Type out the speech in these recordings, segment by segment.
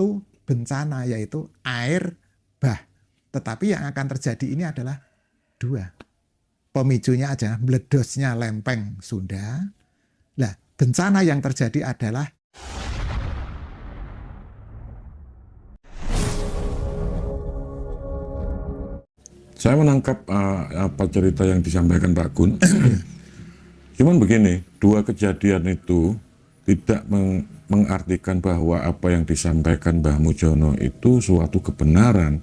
satu bencana, yaitu air bah. Tetapi yang akan terjadi ini adalah dua. Pemicunya aja meledosnya lempeng Sunda. Nah, bencana yang terjadi adalah saya menangkap apa cerita yang disampaikan Pak Gun. Cuman begini, dua kejadian itu tidak mengartikan bahwa apa yang disampaikan Mbah Mujono itu suatu kebenaran.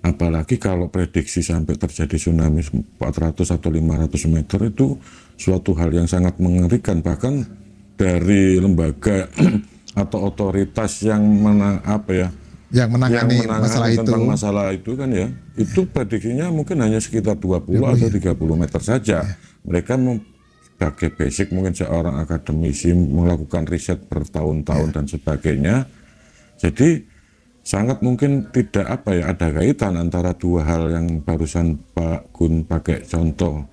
Apalagi kalau prediksi sampai terjadi tsunami 400 atau 500 meter itu suatu hal yang sangat mengerikan. Bahkan dari lembaga atau otoritas yang menangani masalah itu kan ya, itu prediksinya mungkin hanya sekitar 20 atau 30 meter saja. Mereka sebagai basic mungkin seorang akademisi melakukan riset bertahun-tahun dan sebagainya. Jadi sangat mungkin tidak ada kaitan antara dua hal yang barusan Pak Gun pakai contoh.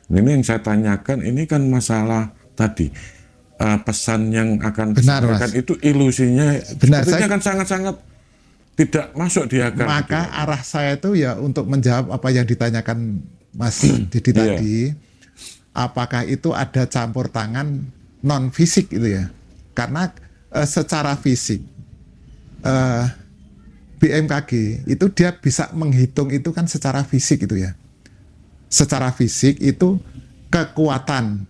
Ini yang saya tanyakan, ini kan masalah tadi pesan yang akan disampaikan itu ilusinya sepertinya kan sangat-sangat tidak masuk di akal. Maka arah saya itu ya untuk menjawab apa yang ditanyakan Mas Didi tadi, apakah itu ada campur tangan non fisik itu ya? Karena secara fisik BMKG itu dia bisa menghitung itu kan secara fisik itu ya. Secara fisik itu kekuatan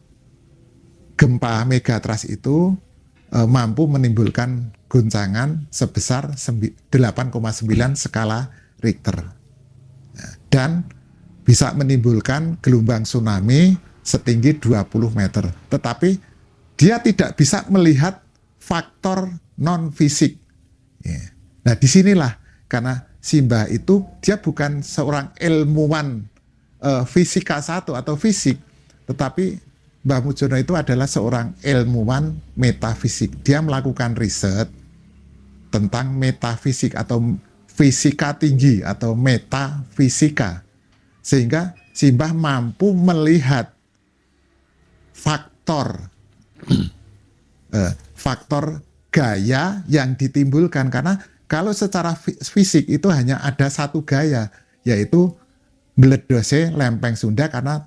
gempa megatrust itu mampu menimbulkan guncangan sebesar 8,9 skala Richter dan bisa menimbulkan gelombang tsunami setinggi 20 meter. Tetapi dia tidak bisa melihat faktor non fisik. Nah disinilah karena Simbah itu dia bukan seorang ilmuwan fisika satu atau fisik, tetapi Mbah Mujono itu adalah seorang ilmuwan metafisik. Dia melakukan riset tentang metafisik atau fisika tinggi atau metafisika. Sehingga Simbah mampu melihat faktor gaya yang ditimbulkan. Karena kalau secara fisik itu hanya ada satu gaya, yaitu meledosnya lempeng Sunda karena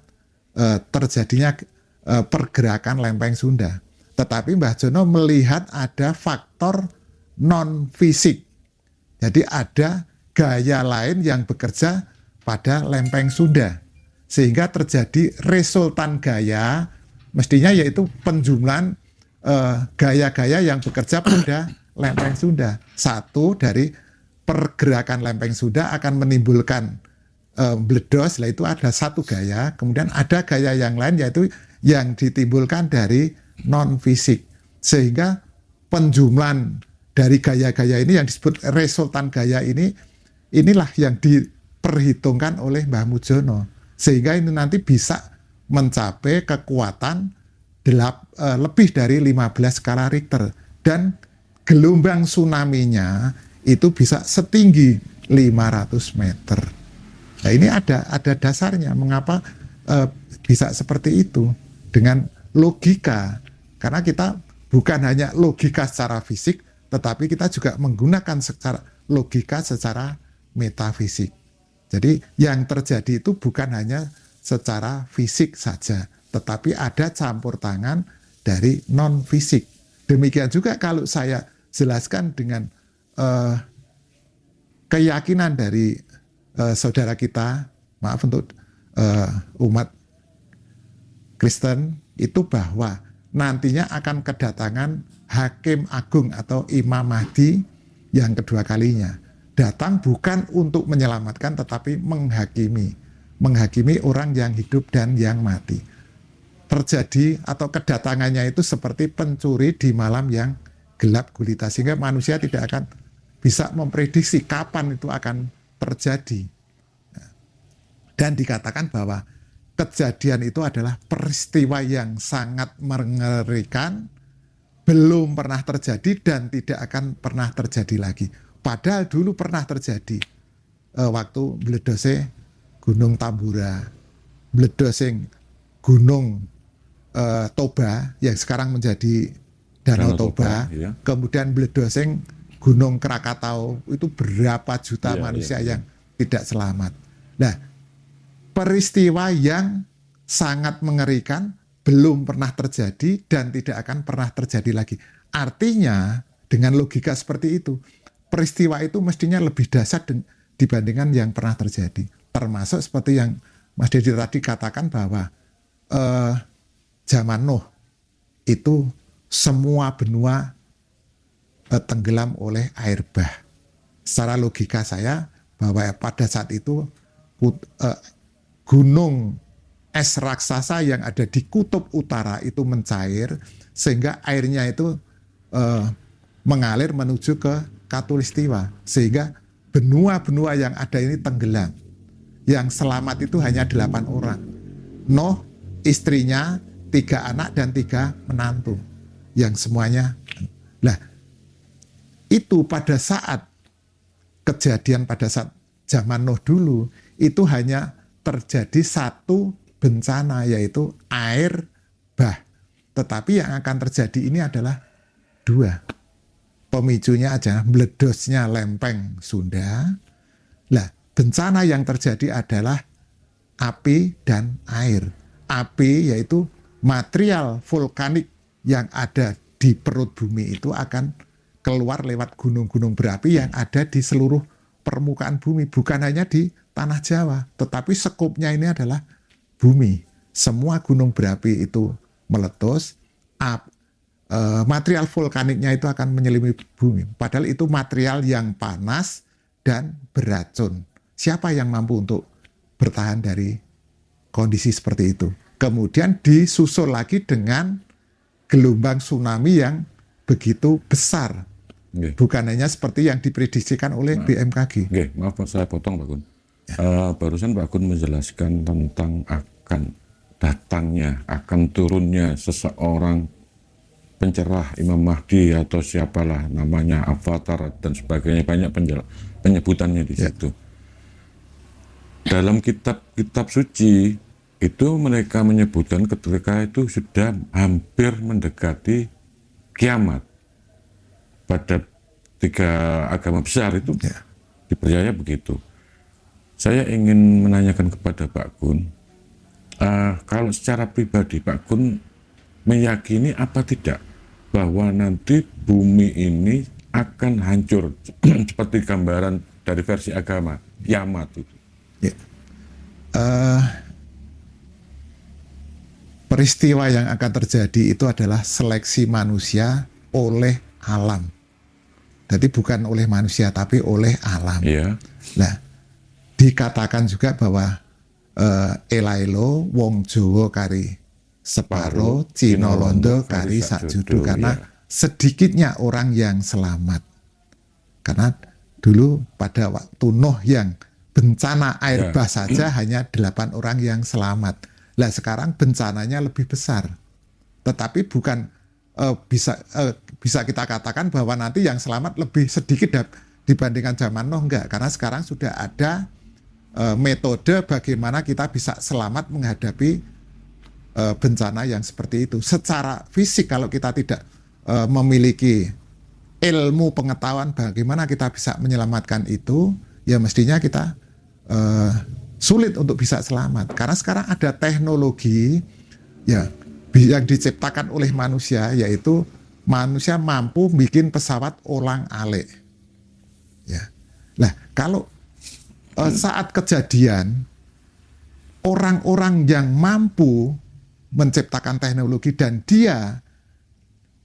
terjadinya pergerakan lempeng Sunda. Tetapi Mbah Jono melihat ada faktor non fisik. Jadi ada gaya lain yang bekerja pada lempeng Sunda. Sehingga terjadi resultan gaya, mestinya yaitu penjumlahan gaya-gaya yang bekerja pada lempeng Sunda. Satu dari pergerakan lempeng Sunda akan menimbulkan meledos, itu ada satu gaya. Kemudian ada gaya yang lain yaitu yang ditimbulkan dari non fisik, sehingga penjumlahan dari gaya-gaya ini yang disebut resultan gaya inilah yang diperhitungkan oleh Mbah Mujono, sehingga ini nanti bisa mencapai kekuatan lebih dari 15 skala Richter dan gelombang tsunami-nya itu bisa setinggi 500 meter. Nah ini ada dasarnya mengapa bisa seperti itu. Dengan logika, karena kita bukan hanya logika secara fisik, tetapi kita juga menggunakan logika secara metafisik. Jadi yang terjadi itu bukan hanya secara fisik saja, tetapi ada campur tangan dari non fisik. Demikian juga kalau saya jelaskan dengan keyakinan dari saudara kita, maaf untuk umat Kristen itu, bahwa nantinya akan kedatangan Hakim Agung atau Imam Mahdi yang kedua kalinya. Datang bukan untuk menyelamatkan tetapi menghakimi orang yang hidup dan yang mati. Terjadi atau kedatangannya itu seperti pencuri di malam yang gelap gulita, sehingga manusia tidak akan bisa memprediksi kapan itu akan terjadi. Dan dikatakan bahwa kejadian itu adalah peristiwa yang sangat mengerikan, belum pernah terjadi dan tidak akan pernah terjadi lagi. Padahal dulu pernah terjadi waktu meledosnya Gunung Tambora, meledosnya Gunung Toba yang sekarang menjadi Danau Toba, kemudian meledosnya Gunung Krakatau itu berapa juta Iya, manusia iya. yang tidak selamat. Nah, peristiwa yang sangat mengerikan belum pernah terjadi dan tidak akan pernah terjadi lagi. Artinya dengan logika seperti itu, peristiwa itu mestinya lebih dahsyat dibandingkan yang pernah terjadi. Termasuk seperti yang Mas Dedi tadi katakan bahwa zaman Nuh itu semua benua tenggelam oleh air bah. Secara logika saya bahwa pada saat itu gunung es raksasa yang ada di kutub utara itu mencair sehingga airnya itu mengalir menuju ke Katulistiwa sehingga benua-benua yang ada ini tenggelam. Yang selamat itu hanya 8 orang. Nuh, istrinya, 3 anak dan 3 menantu. Yang semuanya. Nah, itu pada saat kejadian pada saat zaman Nuh dulu itu hanya terjadi satu bencana yaitu air bah. Tetapi yang akan terjadi ini adalah 2. Pemicunya aja meledosnya lempeng Sunda. Lah, bencana yang terjadi adalah api dan air. Api yaitu material vulkanik yang ada di perut bumi itu akan keluar lewat gunung-gunung berapi yang ada di seluruh permukaan bumi. Bukan hanya di tanah Jawa, tetapi sekupnya ini adalah bumi. Semua gunung berapi itu meletus, material vulkaniknya itu akan menyelimuti bumi. Padahal itu material yang panas dan beracun. Siapa yang mampu untuk bertahan dari kondisi seperti itu? Kemudian disusul lagi dengan gelombang tsunami yang begitu besar. Okay. Bukan hanya seperti yang diprediksikan oleh BMKG. Okay. Maaf saya potong Pak Gun. Barusan Pak Gun menjelaskan tentang akan datangnya, akan turunnya seseorang pencerah Imam Mahdi atau siapalah namanya, avatar dan sebagainya, banyak penyebutannya di situ. Dalam kitab-kitab suci itu mereka menyebutkan ketika itu sudah hampir mendekati kiamat. Pada 3 agama besar itu dipercaya begitu. Saya ingin menanyakan kepada Pak Gun, kalau secara pribadi Pak Gun meyakini apa tidak bahwa nanti bumi ini akan hancur seperti gambaran dari versi agama kiamat itu? Ya. Peristiwa yang akan terjadi itu adalah seleksi manusia oleh alam. Jadi bukan oleh manusia tapi oleh alam. Yeah. Nah, dikatakan juga bahwa Elailo wong Jawa kari separo, Cina Londo kari sakjudu, karena sedikitnya orang yang selamat. Karena dulu pada waktu Nuh yang bencana air bah saja hanya 8 orang yang selamat. Lah sekarang bencananya lebih besar. Tetapi bukan bisa kita katakan bahwa nanti yang selamat lebih sedikit dibandingkan zaman Nuh, enggak. Karena sekarang sudah ada metode bagaimana kita bisa selamat menghadapi bencana yang seperti itu. Secara fisik kalau kita tidak memiliki ilmu pengetahuan bagaimana kita bisa menyelamatkan itu, ya mestinya kita sulit untuk bisa selamat. Karena sekarang ada teknologi ya yang diciptakan oleh manusia, yaitu manusia mampu bikin pesawat olang-alik. Ya. Nah, kalau saat kejadian orang-orang yang mampu menciptakan teknologi dan dia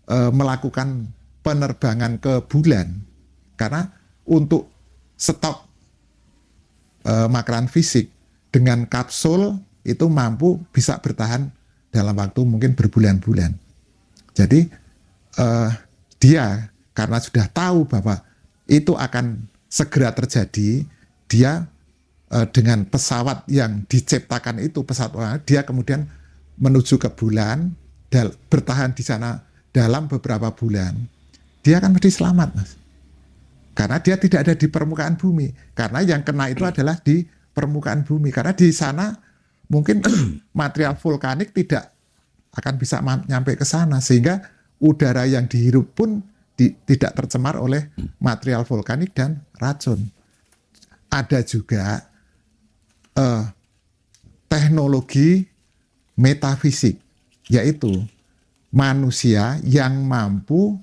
melakukan penerbangan ke bulan, karena untuk stok makanan fisik dengan kapsul itu mampu bisa bertahan dalam waktu mungkin berbulan-bulan. Jadi dia karena sudah tahu bahwa itu akan segera terjadi, dia dengan pesawat yang diciptakan itu, pesawat dia kemudian menuju ke bulan dan bertahan di sana dalam beberapa bulan. Dia akan mesti selamat, Mas. Karena dia tidak ada di permukaan bumi. Karena yang kena itu adalah di permukaan bumi. Karena di sana mungkin material vulkanik tidak akan bisa nyampe ke sana. Sehingga udara yang dihirup pun tidak tercemar oleh material vulkanik dan racun. Ada juga teknologi metafisik, yaitu manusia yang mampu